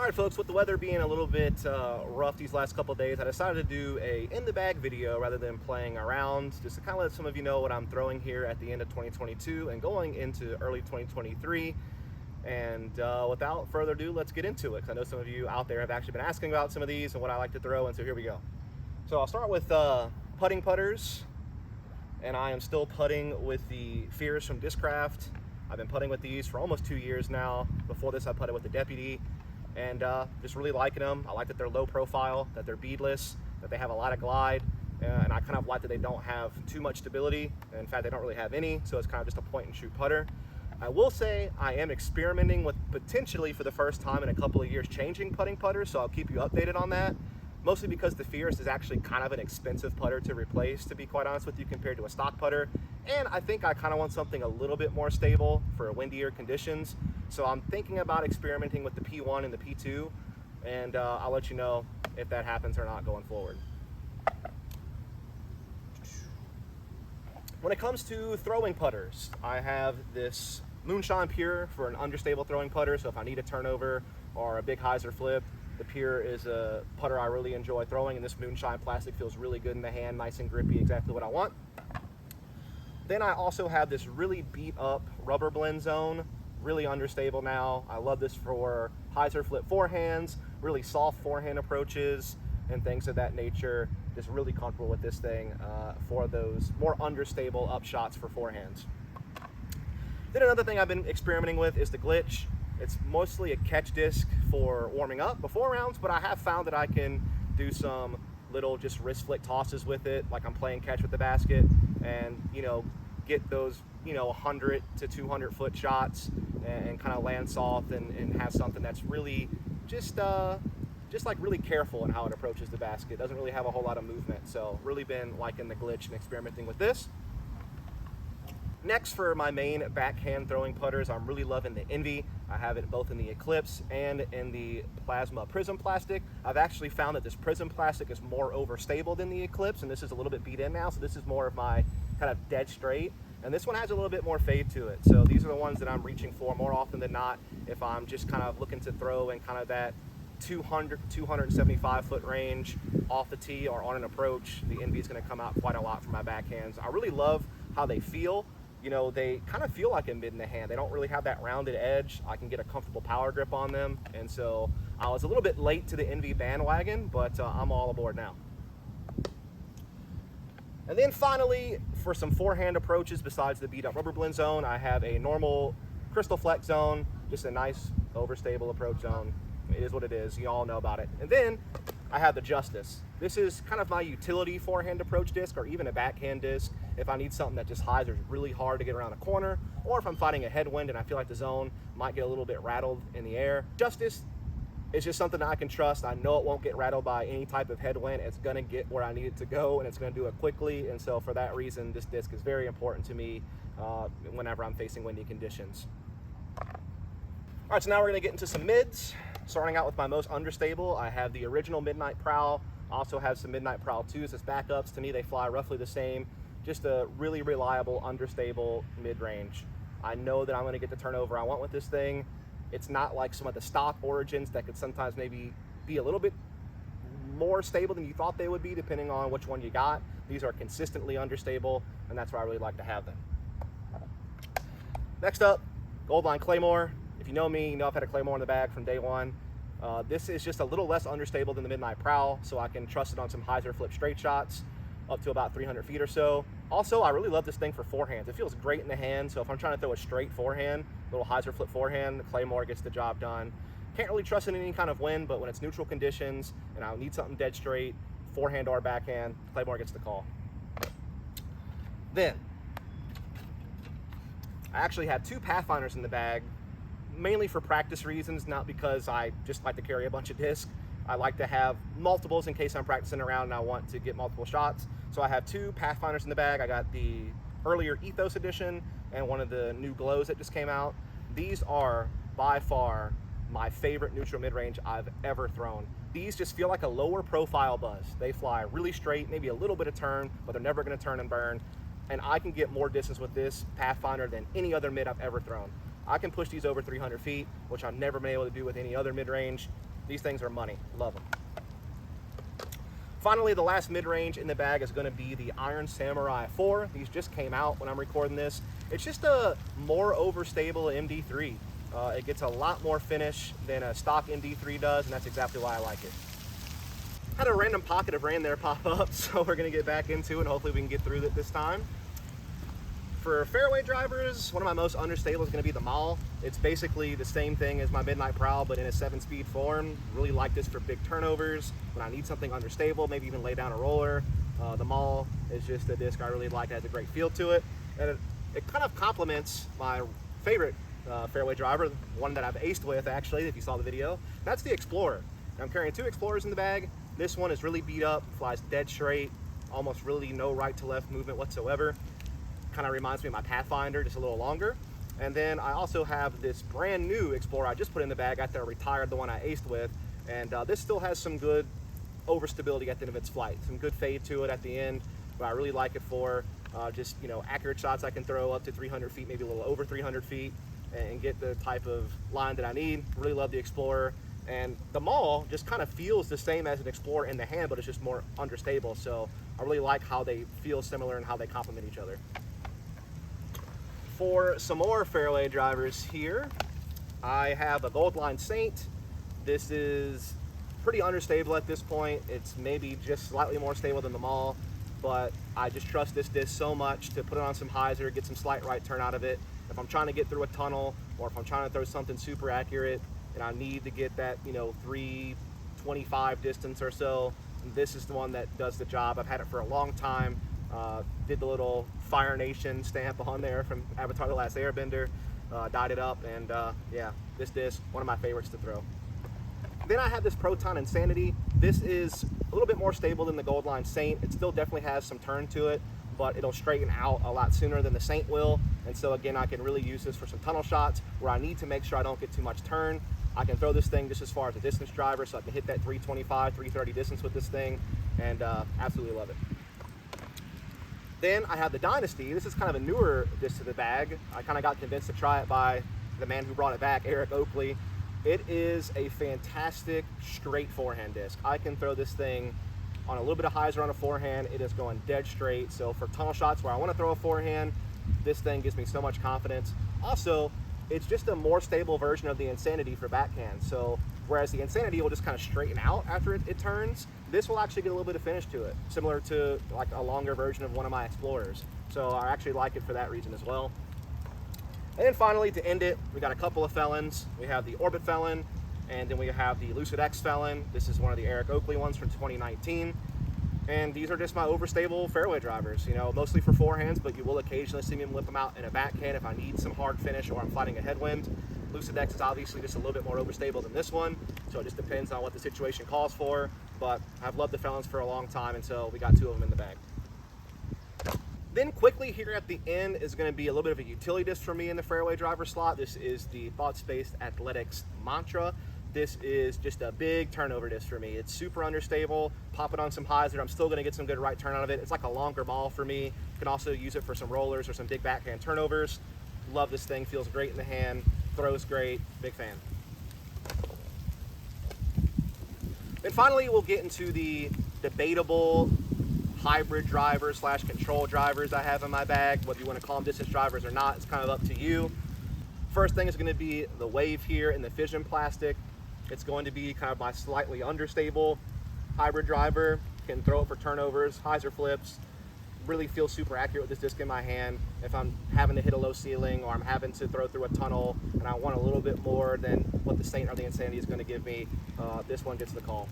Alright folks, with the weather being a little bit rough these last couple of days, I decided to do a in the bag video rather than playing around, just to kind of let some of you know what I'm throwing here at the end of 2022 and going into early 2023. And without further ado, let's get into it, because I know some of you out there have actually been asking about some of these and what I like to throw, and so here we go. So I'll start with putting putters, and I am still putting with the Fears from Discraft. I've been putting with these for almost 2 years now. Before this I putted with the Deputy, and just really liking them. I like that they're low profile, that they're beadless, that they have a lot of glide, and I kind of like that they don't have too much stability. In fact, they don't really have any, so it's kind of just a point and shoot putter. I will say I am experimenting with potentially for the first time in a couple of years changing putting putters, so I'll keep you updated on that. Mostly because the Fierce is actually kind of an expensive putter to replace, to be quite honest with you, compared to a stock putter. And I think I kind of want something a little bit more stable for windier conditions. So I'm thinking about experimenting with the P1 and the P2, and I'll let you know if that happens or not going forward. When it comes to throwing putters, I have this Moonshine Pure for an understable throwing putter, so if I need a turnover or a big hyzer flip, the Pure is a putter I really enjoy throwing, and this Moonshine plastic feels really good in the hand, nice and grippy, exactly what I want. Then I also have this really beat up rubber blend zone, really understable now. I love this for hyzer flip forehands, really soft forehand approaches, and things of that nature. Just really comfortable with this thing for those more understable up shots for forehands. Then another thing I've been experimenting with is the Glitch. It's mostly a catch disc for warming up before rounds, but I have found that I can do some little just wrist flick tosses with it, like I'm playing catch with the basket, and get those 100 to 200 foot shots and kind of land soft and have something that's really just like really careful in how it approaches the basket. It doesn't really have a whole lot of movement, so really been liking the Glitch and experimenting with this. Next, for my main backhand throwing putters, I'm really loving the Envy. I have it both in the Eclipse and in the Plasma Prism plastic. I've actually found that this Prism plastic is more overstable than the Eclipse, and this is a little bit beat in now, so this is more of my kind of dead straight. And this one has a little bit more fade to it. So these are the ones that I'm reaching for more often than not if I'm just kind of looking to throw in kind of that 200, 275 foot range off the tee or on an approach. The Envy is going to come out quite a lot for my backhands. I really love how they feel. They kind of feel like a mid in the hand. They don't really have that rounded edge. I can get a comfortable power grip on them. And so I was a little bit late to the Envy bandwagon, but I'm all aboard now. And then finally, for some forehand approaches besides the beat up rubber blend zone, I have a normal Crystal Flex zone, just a nice overstable approach zone. It is what it is. You all know about it. And then I have the Justice. This is kind of my utility forehand approach disc, or even a backhand disc if I need something that just hyzers really hard to get around a corner, or if I'm fighting a headwind and I feel like the zone might get a little bit rattled in the air. Justice is just something that I can trust. I know it won't get rattled by any type of headwind. It's going to get where I need it to go, and it's going to do it quickly. And so for that reason, this disc is very important to me whenever I'm facing windy conditions. All right, so now we're going to get into some mids. Starting out with my most understable, I have the original Midnight Prowl. I also have some Midnight Prowl 2s as backups. To me, they fly roughly the same. Just a really reliable, understable mid-range. I know that I'm going to get the turnover I want with this thing. It's not like some of the stock Origins that could sometimes maybe be a little bit more stable than you thought they would be, depending on which one you got. These are consistently understable, and that's why I really like to have them. Next up, Goldline Claymore. If you know me, you know I've had a Claymore in the bag from day one. This is just a little less understable than the Midnight Prowl, so I can trust it on some hyzer flip straight shots up to about 300 feet or so. Also, I really love this thing for forehands. It feels great in the hand, so if I'm trying to throw a straight forehand, little hyzer flip forehand, the Claymore gets the job done. Can't really trust it in any kind of wind, but when it's neutral conditions and I need something dead straight, forehand or backhand, Claymore gets the call. Then, I actually have two Pathfinders in the bag, mainly for practice reasons, not because I just like to carry a bunch of discs. I like to have multiples in case I'm practicing around and I want to get multiple shots. So I have two Pathfinders in the bag. I got the earlier Ethos edition and one of the new glows that just came out. These are by far my favorite neutral mid-range I've ever thrown. These just feel like a lower profile buzz. They fly really straight, maybe a little bit of turn, but they're never gonna turn and burn. And I can get more distance with this Pathfinder than any other mid I've ever thrown. I can push these over 300 feet, which I've never been able to do with any other mid-range. These things are money. Love them. Finally, the last mid-range in the bag is going to be the Iron Samurai 4. These just came out when I'm recording this. It's just a more overstable MD3. It gets a lot more finish than a stock MD3 does, and that's exactly why I like it. Had a random pocket of rain there pop up, so we're going to get back into it, and hopefully we can get through it this time. For fairway drivers, one of my most understable is going to be the Mouret. It's basically the same thing as my Midnight Prowl, but in a 7-speed form. Really like this for big turnovers, when I need something understable, maybe even lay down a roller. The Mouret is just a disc I really like. It has a great feel to it, and it kind of complements my favorite fairway driver, one that I've aced with, actually, if you saw the video. That's the Explorer. I'm carrying 2 Explorers in the bag. This one is really beat up, flies dead straight, almost really no right to left movement whatsoever. Kind of reminds me of my Pathfinder, just a little longer. And then I also have this brand new Explorer I just put in the bag after I retired the one I aced with, and this still has some good overstability at the end of its flight, some good fade to it at the end, but I really like it for just, you know, accurate shots I can throw up to 300 feet, maybe a little over 300 feet, and get the type of line that I need. Really love the Explorer. And the Mouret just kind of feels the same as an Explorer in the hand, but it's just more understable. So I really like how they feel similar and how they complement each other. For some more fairway drivers here, I have a Goldline Saint. This is pretty understable at this point. It's maybe just slightly more stable than the Mouret, but I just trust this disc so much to put it on some hyzer, get some slight right turn out of it. If I'm trying to get through a tunnel, or if I'm trying to throw something super accurate and I need to get that, you know, 325 distance or so, this is the one that does the job. I've had it for a long time. Did the little Fire Nation stamp on there from Avatar: The Last Airbender, dyed it up, and yeah, this disc, one of my favorites to throw. Then I have this Proton Insanity. This is a little bit more stable than the Goldline Saint. It still definitely has some turn to it, but it'll straighten out a lot sooner than the Saint will. And so again, I can really use this for some tunnel shots where I need to make sure I don't get too much turn. I can throw this thing just as far as a distance driver, so I can hit that 325, 330 distance with this thing, and absolutely love it. Then I have the Dynasty. This is kind of a newer disc to the bag. I kind of got convinced to try it by the man who brought it back, Eric Oakley. It is a fantastic straight forehand disc. I can throw this thing on a little bit of hyzer on a forehand. It is going dead straight. So for tunnel shots where I want to throw a forehand, this thing gives me so much confidence. Also, it's just a more stable version of the Insanity for backhand. So whereas the Insanity will just kind of straighten out after it turns, this will actually get a little bit of finish to it, similar to like a longer version of one of my Explorers. So I actually like it for that reason as well. And then finally, to end it, we got a couple of Felons. We have the Orbit Felon, and then we have the Lucid X Felon. This is one of the Eric Oakley ones from 2019. And these are just my overstable fairway drivers, you know, mostly for forehands, but you will occasionally see me whip them out in a backhand if I need some hard finish or I'm fighting a headwind. Lucid X is obviously just a little bit more overstable than this one, so it just depends on what the situation calls for, but I've loved the Felons for a long time, and so we got 2 of them in the bag. Then quickly here at the end is going to be a little bit of a utility disc for me in the fairway driver slot. This is the Thought Space Athletics Mantra. This is just a big turnover disc for me. It's super understable. Pop it on some hyzer, I'm still going to get some good right turn out of it. It's like a longer ball for me. You can also use it for some rollers or some big backhand turnovers. Love this thing, feels great in the hand, throws great, big fan. Then finally we'll get into the debatable hybrid drivers / control drivers I have in my bag. Whether you want to call them distance drivers or not, it's kind of up to you. First thing is going to be the Wave here in the Fission plastic. It's going to be kind of my slightly understable hybrid driver. Can throw it for turnovers, hyzer flips. Really feel super accurate with this disc in my hand. If I'm having to hit a low ceiling or I'm having to throw through a tunnel and I want a little bit more than what the Saint or the Insanity is going to give me, this one gets the call.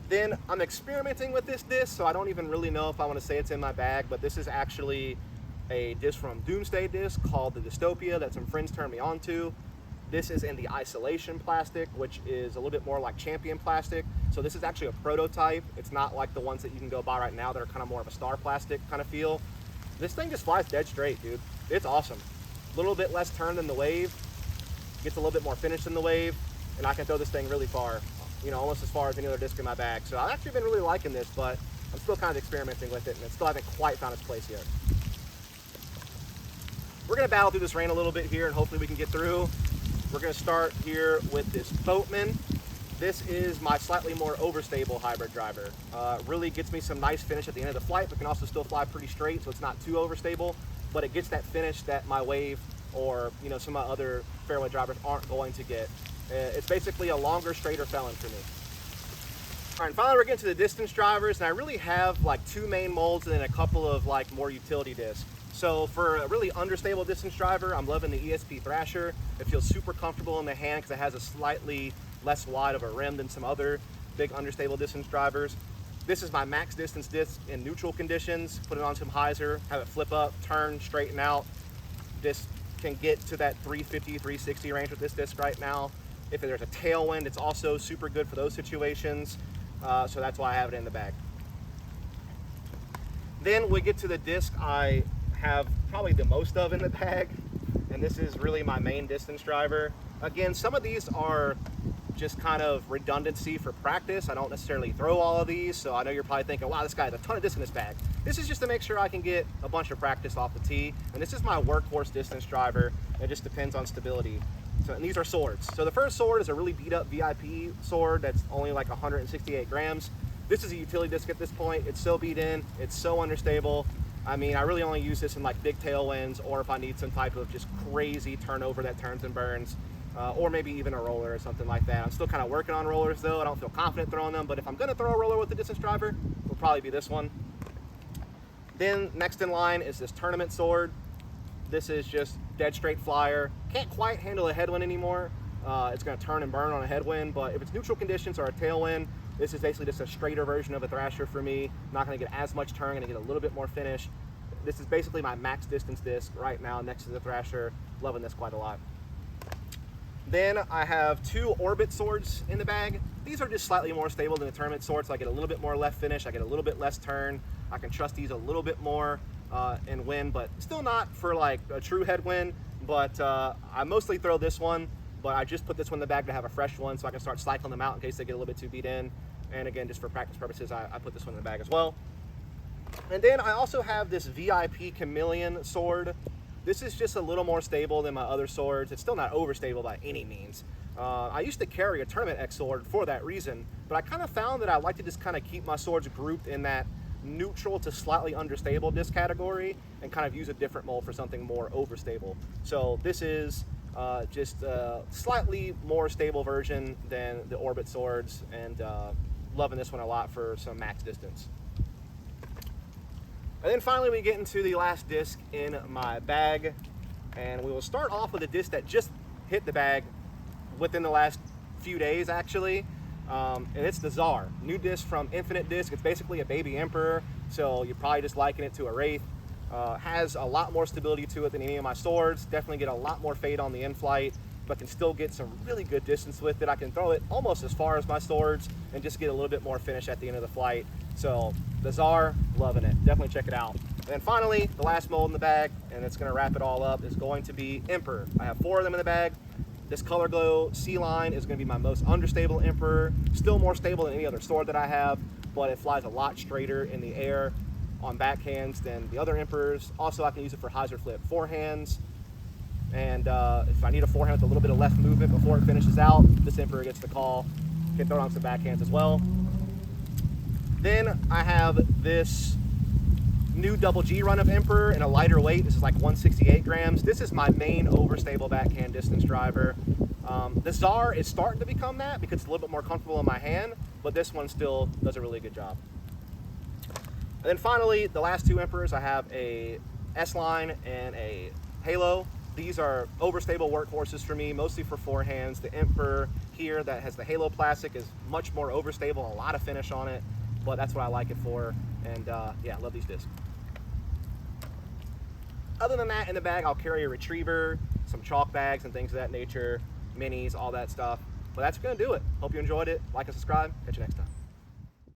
Then I'm experimenting with this disc, so I don't even really know if I want to say it's in my bag, but this is actually a disc from Doomsday Disc called the Dystopia that some friends turned me on to. This is in the Isolation plastic, which is a little bit more like Champion plastic. So this is actually a prototype. It's not like the ones that you can go buy right now that are kind of more of a star plastic kind of feel. This thing just flies dead straight, dude. It's awesome. A little bit less turn than the Wave. Gets a little bit more finish than the Wave. And I can throw this thing really far. You know, almost as far as any other disc in my bag. So I've actually been really liking this, but I'm still kind of experimenting with it, and it still hasn't quite found its place yet. We're going to battle through this rain a little bit here, and hopefully we can get through. We're going to start here with this Boatman. This is my slightly more overstable hybrid driver. Really gets me some nice finish at the end of the flight, but can also still fly pretty straight, so it's not too overstable, but it gets that finish that my Wave or some of my other fairway drivers aren't going to get. It's basically a longer, straighter felon for me. All right, and finally we're getting to the distance drivers, and I really have like 2 main molds and then a couple of like more utility discs. So for a really understable distance driver, I'm loving the ESP Thrasher. It feels super comfortable in the hand because it has a slightly less wide of a rim than some other big understable distance drivers. This is my max distance disc in neutral conditions. Put it on some hyzer, have it flip up, turn, straighten out. This can get to that 350, 360 range with this disc right now. If there's a tailwind, it's also super good for those situations. So that's why I have it in the bag. Then we get to the disc I have probably the most of in the bag, and this is really my main distance driver. Again, some of these are just kind of redundancy for practice. I don't necessarily throw all of these, so I know you're probably thinking, wow, this guy has a ton of disc in his bag. This is just to make sure I can get a bunch of practice off the tee, and this is my workhorse distance driver. It just depends on stability. So, and these are swords. So the first sword is a really beat up VIP sword that's only like 168 grams. This is a utility disc at this point. It's so beat in, it's so understable. I mean, I really only use this in like big tailwinds, or if I need some type of just crazy turnover that turns and burns. Or maybe even a roller or something like that. I'm still kind of working on rollers though. I don't feel confident throwing them, but if I'm gonna throw a roller with the distance driver, it'll probably be this one. Then next in line is this tournament sword. This is just dead straight flyer. Can't quite handle a headwind anymore. It's gonna turn and burn on a headwind, but if it's neutral conditions or a tailwind, this is basically just a straighter version of a Thrasher for me. Not gonna get as much turn, gonna get a little bit more finish. This is basically my max distance disc right now next to the Thrasher. Loving this quite a lot. Then I have 2 Orbit swords in the bag. These are just slightly more stable than the tournament swords, so I get a little bit more left finish, I get a little bit less turn. I can trust these a little bit more in wind, but still not for like a true headwind. But I mostly throw this one, but I just put this one in the bag to have a fresh one so I can start cycling them out in case they get a little bit too beat in. And again, just for practice purposes, I put this one in the bag as well. And then I also have this VIP Chameleon sword. This is just a little more stable than my other swords. It's still not overstable by any means. I used to carry a Tournament X sword for that reason, but I kind of found that I like to just kind of keep my swords grouped in that neutral to slightly understable disc category and kind of use a different mold for something more overstable. So this is just a slightly more stable version than the Orbit swords, and loving this one a lot for some max distance. And then finally we get into the last disc in my bag, and we will start off with a disc that just hit the bag within the last few days actually, and it's the Czar. New disc from Infinite Disc. It's basically a baby Emperor, so you're probably just liken it to a Wraith. Has a lot more stability to it than any of my swords. Definitely get a lot more fade on the in-flight, but can still get some really good distance with it. I can throw it almost as far as my swords and just get a little bit more finish at the end of the flight. So the Czar, loving it. Definitely check it out. And then finally, the last mold in the bag, and it's gonna wrap it all up, is going to be Emperor. I have 4 of them in the bag. This Color Glow C-Line is gonna be my most understable Emperor. Still more stable than any other sword that I have, but it flies a lot straighter in the air on backhands than the other Emperors. Also, I can use it for hyzer flip forehands. And if I need a forehand with a little bit of left movement before it finishes out, this Emperor gets the call. Can throw it on some backhands as well. Then I have this new double G run of Emperor in a lighter weight. This is like 168 grams. This is my main overstable backhand distance driver. The Czar is starting to become that because it's a little bit more comfortable in my hand, but this one still does a really good job. And then finally, the last 2 Emperors, I have a S-Line and a Halo. These are overstable workhorses for me, mostly for forehands. The Emperor here that has the Halo plastic is much more overstable, a lot of finish on it, but that's what I like it for. And yeah, I love these discs. Other than that, in the bag, I'll carry a retriever, some chalk bags and things of that nature, minis, all that stuff. But that's gonna do it. Hope you enjoyed it. Like and subscribe. Catch you next time.